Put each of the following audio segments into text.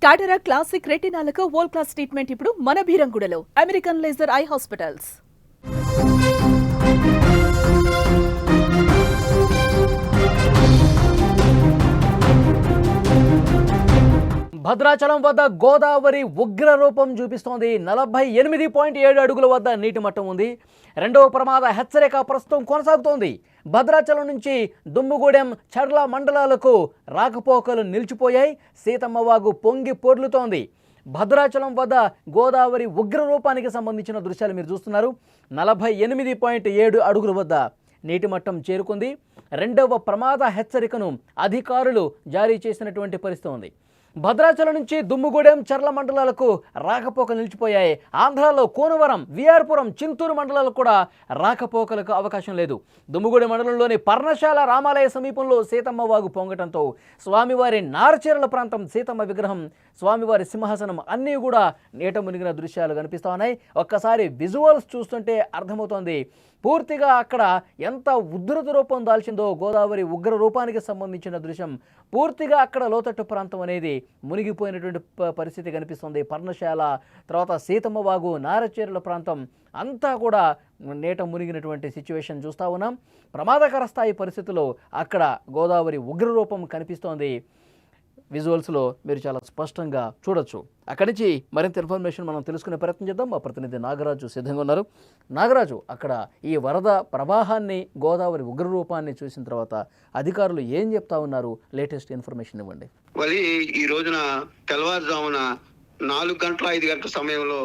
టాటరా classic రెటినాలకు world class treatment ఇప్పుడు మన భీరంగూడలో American laser eye hospitals. Bhadrachalam వద్ద గోదావరి ఉగ్ర రూపం చూపిస్తోంది. 48.7 అడుగుల వద్ద నీటి మట్టం ఉంది. రెండవ ప్రమాద హెచ్చరిక ప్రస్తుతం కొనసాగుతోంది. భద్రాచలం నుంచి దుమ్ముగూడెం, చర్ల మండలాలకు రాకపోకలు నిలిచిపోయాయి. సీతమ్మవాగు పొంగి పొర్లుతోంది. భద్రాచలం వద్ద గోదావరి ఉగ్ర రూపానికి సంబంధించిన దృశ్యాలు మీరు చూస్తున్నారు. 48.7 అడుగుల వద్ద నీటి మట్టం చేరుకుంది. రెండవ ప్రమాద హెచ్చరికను అధికారులు జారీ చేసినటువంటి పరిస్థితి ఉంది. భద్రాచలం నుంచి దుమ్ముగూడెం, చర్ల మండలాలకు రాకపోకలు నిలిచిపోయాయి. ఆంధ్రాలో కోనవరం, విఆర్పురం, చింతూరు మండలాలకు కూడా రాకపోకలకు అవకాశం లేదు. దుమ్ముగూడెం మండలంలోని పర్ణశాల రామాలయ సమీపంలో సీతమ్మ వాగు పొంగటంతో స్వామివారి నారచీరల ప్రాంతం, సీతమ్మ విగ్రహం, స్వామివారి సింహాసనం అన్నీ కూడా నీట మునిగిన దృశ్యాలు కనిపిస్తూ ఉన్నాయి. ఒక్కసారి విజువల్స్ చూస్తుంటే అర్థమవుతోంది పూర్తిగా అక్కడ ఎంత ఉధృత రూపం దాల్చిందో. గోదావరి ఉగ్ర రూపానికి సంబంధించిన దృశ్యం పూర్తిగా అక్కడ లోతట్టు ప్రాంతం అనేది మునిగిపోయినటువంటి పరిస్థితి కనిపిస్తుంది. పర్ణశాల, తర్వాత సీతమ్మ వాగు, నారచీరల ప్రాంతం అంతా కూడా నీట మునిగినటువంటి సిచ్యువేషన్ చూస్తూ ఉన్నాం. ప్రమాదకర స్థాయి పరిస్థితుల్లో అక్కడ గోదావరి ఉగ్ర రూపం కనిపిస్తోంది. విజువల్స్లో మీరు చాలా స్పష్టంగా చూడొచ్చు. అక్కడి నుంచి మరింత ఇన్ఫర్మేషన్ మనం తెలుసుకునే ప్రయత్నం చేద్దాం. మా ప్రతినిధి నాగరాజు సిద్ధంగా ఉన్నారు. నాగరాజు, అక్కడ ఈ వరద ప్రవాహాన్ని, గోదావరి ఉగ్ర రూపాన్ని చూసిన తర్వాత అధికారులు ఏం చెప్తా ఉన్నారు? లేటెస్ట్ ఇన్ఫర్మేషన్ ఇవ్వండి. ఈ రోజున తెల్లవారుజామున 4:05 సమయంలో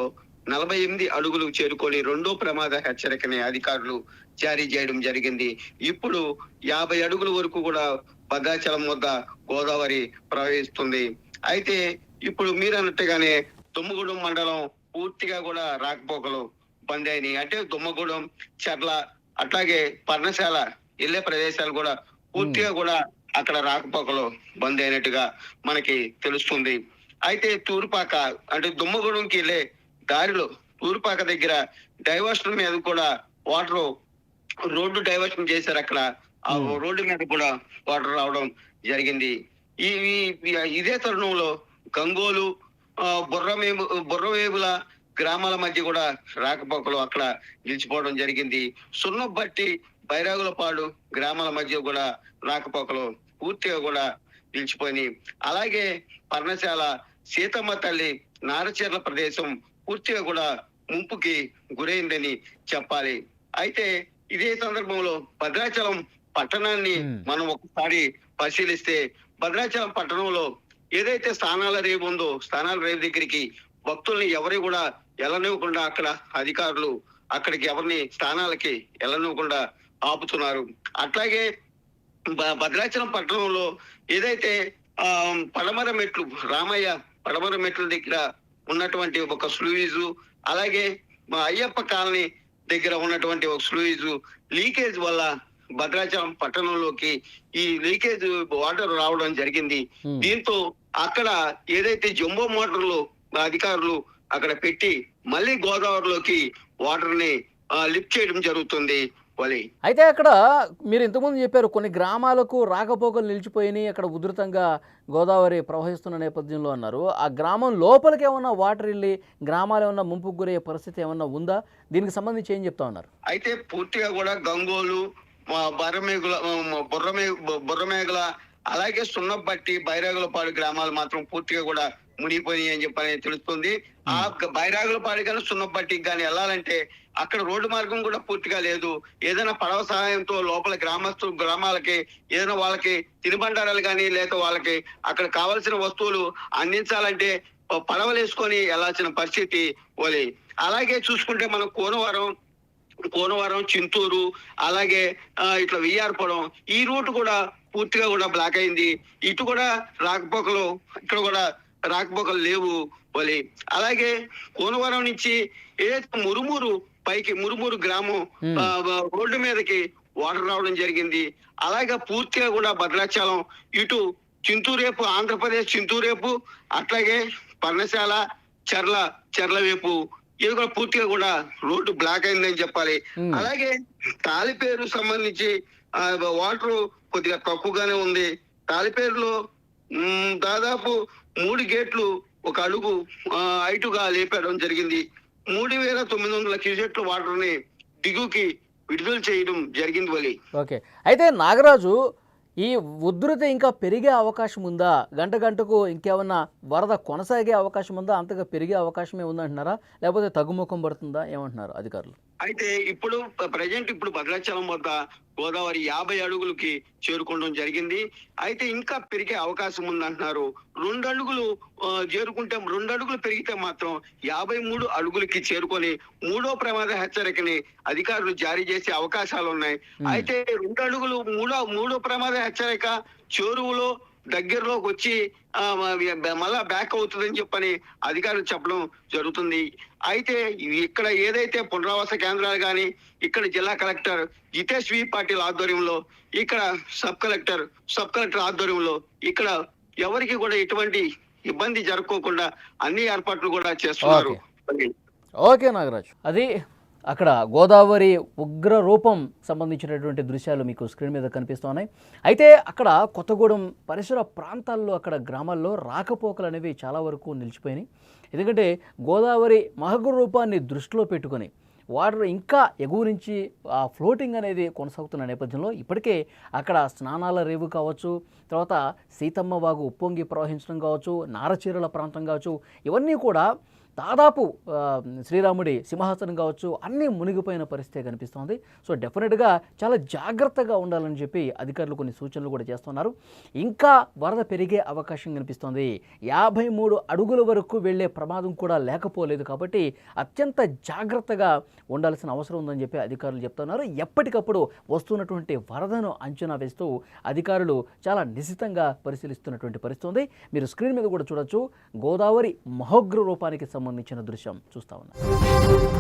48 అడుగులు చేరుకొని రెండో ప్రమాద హెచ్చరికని అధికారులు జారీ చేయడం జరిగింది. ఇప్పుడు 50 అడుగుల వరకు కూడా భద్రాచలం వద్ద గోదావరి ప్రవహిస్తుంది. అయితే ఇప్పుడు మీరు అన్నట్టుగానే దుమ్మగూడెం మండలం పూర్తిగా కూడా రాకపోకలు బంద్ అయినాయి. అంటే దుమ్మగూడెం, చర్ల, అట్లాగే పర్ణశాల వెళ్ళే ప్రదేశాలు కూడా పూర్తిగా కూడా అక్కడ రాకపోకలు బంద్ అయినట్టుగా మనకి తెలుస్తుంది. అయితే తూర్పాక అంటే దుమ్మగూడెంకి వెళ్ళే దారిలో తూర్పాక దగ్గర డైవర్షన్ మీద కూడా వాటర్, రోడ్డు డైవర్షన్ చేశారు. అక్కడ ఆ రోడ్డు మీద కూడా వాటర్ రావడం జరిగింది. ఇదే తరుణంలో గంగోలు, బుర్రవేముల గ్రామాల మధ్య కూడా రాకపోకలు అక్కడ నిలిచిపోవడం జరిగింది. సున్నబట్టి, బైరాగులపాడు గ్రామాల మధ్య కూడా రాకపోకలు పూర్తిగా కూడా నిలిచిపోయినాయి. అలాగే పర్ణశాల, సీతమ్మ తల్లి నారచీరల ప్రదేశం పూర్తిగా కూడా ముంపుకి గురైందని చెప్పాలి. అయితే ఇదే సందర్భంలో భద్రాచలం పట్టణాన్ని మనం ఒకసారి పరిశీలిస్తే, భద్రాచలం పట్టణంలో ఏదైతే స్థానాల రేవు ఉందో, స్థానాల రేవు దగ్గరికి భక్తుల్ని ఎవరి కూడా వెళ్ళనివ్వకుండా అక్కడ అధికారులు అక్కడికి ఎవరిని స్థానాలకి వెళ్ళనివ్వకుండా ఆపుతున్నారు. అట్లాగే భద్రాచలం పట్టణంలో ఏదైతే పడమర మెట్లు, రామయ్య పడమర మెట్ల దగ్గర ఉన్నటువంటి ఒక స్లూయిజు, అలాగే అయ్యప్ప కాలనీ దగ్గర ఉన్నటువంటి ఒక స్లూయిజు లీకేజ్ వల్ల భద్రాచలం పట్టణంలోకి ఈ లీకేజ్ వాటర్ రావడం జరిగింది. దీంతో అక్కడ ఏదైతే జంబో మోటార్లు అధికారులు అక్కడ పెట్టి మళ్ళీ గోదావరిలోకి వాటర్ ని లిఫ్ట్ చేయడం జరుగుతుంది. అయితే అక్కడ మీరు ఇంతకుముందు చెప్పారు కొన్ని గ్రామాలకు రాకపోకలు నిలిచిపోయినాయి, అక్కడ ఉధృతంగా గోదావరి ప్రవహిస్తున్న నేపథ్యంలో అన్నారు. ఆ గ్రామం లోపలికి ఏమన్నా వాటర్ వెళ్ళి గ్రామాలు ఏమన్నా ముంపుకు గురయ్యే పరిస్థితి ఏమన్నా ఉందా? దీనికి సంబంధించి ఏం చెప్తా ఉన్నారు? అయితే పూర్తిగా కూడా గంగోలు, బుర్రమేగుల, అలాగే సున్నబట్టి, బైరాగులపాడు గ్రామాలు మాత్రం పూర్తిగా కూడా మునిగిపోయి అని చెప్పని తెలుస్తుంది. ఆ బైరాగులపాడు కానీ సున్నబట్టికి కానీ వెళ్ళాలంటే అక్కడ రోడ్డు మార్గం కూడా పూర్తిగా లేదు. ఏదైనా పడవ సహాయంతో లోపల గ్రామాలకి ఏదైనా వాళ్ళకి తినుబండారాలు కానీ లేక వాళ్ళకి అక్కడ కావాల్సిన వస్తువులు అందించాలంటే పడవలు వేసుకొని వెళ్లాల్సిన పరిస్థితి ఓలి. అలాగే చూసుకుంటే మనం కోనవరం, చింతూరు, అలాగే ఇట్లా విఆర్పురం ఈ రూట్ కూడా పూర్తిగా కూడా బ్లాక్ అయింది. ఇటు కూడా రాకపోకలు, ఇక్కడ కూడా రాకపోకలు లేవు వలి. అలాగే కోనవరం నుంచి ఏదైతే మురుమూరు గ్రామం రోడ్డు మీదకి వాటర్ రావడం జరిగింది. అలాగే పూర్తిగా కూడా భద్రాచలం ఇటు చింతూరేపు, ఆంధ్రప్రదేశ్ చింతూరేపు, అట్లాగే పర్ణశాల, చర్ల వైపు ఇది కూడా పూర్తిగా కూడా రోడ్డు బ్లాక్ అయిందని చెప్పాలి. అలాగే తాలిపేరు సంబంధించి వాటర్ కొద్దిగా తక్కువగానే ఉంది. తాలిపేరులో దాదాపు 3 గేట్లు ఒక అడుగు హైటుగా లేపడం జరిగింది. 3,900 క్యూసెక్ల వాటర్ ని దిగుకి విడుదల చేయడం జరిగింది వలి. ఓకే, అయితే నాగరాజు ఈ ఉధృతి ఇంకా పెరిగే అవకాశం ఉందా? గంట గంటకు ఇంకేమన్నా వరద కొనసాగే అవకాశం ఉందా? అంతగా పెరిగే అవకాశమే ఉందంటున్నారా, లేకపోతే తగ్గుముఖం పడుతుందా? ఏమంటున్నారు అధికారులు? అయితే ఇప్పుడు ప్రజెంట్ భద్రాచలం వద్ద గోదావరి 50 అడుగులకి చేరుకోవడం జరిగింది. అయితే ఇంకా పెరిగే అవకాశం ఉందంటున్నారు. 2 అడుగులు చేరుకుంటే 2 అడుగులు పెరిగితే మాత్రం 53 అడుగులకి చేరుకొని 3వ ప్రమాద హెచ్చరికని అధికారులు జారీ చేసే అవకాశాలు ఉన్నాయి. అయితే 2 అడుగులు 3వ ప్రమాద హెచ్చరిక చెరువులో దగ్గరలోకి వచ్చి మళ్ళా బ్యాక్ అవుతుందని చెప్పని అధికారులు చెప్పడం జరుగుతుంది. అయితే ఇక్కడ ఏదైతే పునరావాస కేంద్రాలు కానీ ఇక్కడ జిల్లా కలెక్టర్ జితేష్ వి పాటిల్ ఆధ్వర్యంలో, ఇక్కడ సబ్ కలెక్టర్ ఆధ్వర్యంలో ఇక్కడ ఎవరికి కూడా ఎటువంటి ఇబ్బంది జరగకోకుండా అన్ని ఏర్పాట్లు కూడా చేస్తున్నారు. ఓకే నాగరాజు, అది అక్కడ గోదావరి ఉగ్ర రూపం సంబంధించినటువంటి దృశ్యాలు మీకు స్క్రీన్ మీద కనిపిస్తున్నాయి. అయితే అక్కడ కొత్తగూడెం పరిసర ప్రాంతాల్లో అక్కడ గ్రామాల్లో రాకపోకలు అనేవి చాలా వరకు నిలిచిపోయినాయి. ఎందుకంటే గోదావరి మహగ్ర రూపాన్ని దృష్టిలో పెట్టుకొని వాటర్ ఇంకా ఎగువ నుంచి ఆ ఫ్లోటింగ్ అనేది కొనసాగుతున్న నేపథ్యంలో ఇప్పటికే అక్కడ స్నానాల రేవు కావచ్చు, తర్వాత సీతమ్మ వాగు ఉప్పొంగి ప్రవహించడం కావచ్చు, నారచీరల ప్రాంతం కావచ్చు, ఇవన్నీ కూడా దాదాపు శ్రీరాముడి సింహాసనం కావచ్చు అన్నీ మునిగిపోయిన పరిస్థితి కనిపిస్తోంది. సో డెఫినెట్గా చాలా జాగ్రత్తగా ఉండాలని చెప్పి అధికారులు కొన్ని సూచనలు కూడా చేస్తున్నారు. ఇంకా వరద పెరిగే అవకాశం కనిపిస్తోంది. 53 అడుగుల వరకు వెళ్ళే ప్రమాదం కూడా లేకపోలేదు. కాబట్టి అత్యంత జాగ్రత్తగా ఉండాల్సిన అవసరం ఉందని చెప్పి అధికారులు చెప్తున్నారు. ఎప్పటికప్పుడు వస్తున్నటువంటి వరదను అంచనా వేస్తూ అధికారులు చాలా నిశితంగా పరిశీలిస్తున్నటువంటి పరిస్థితి ఉంది. మీరు స్క్రీన్ మీద కూడా చూడొచ్చు, గోదావరి మహోగ్ర రూపానికి సంబంధించిన దృశ్యం చూస్తా ఉన్నారు.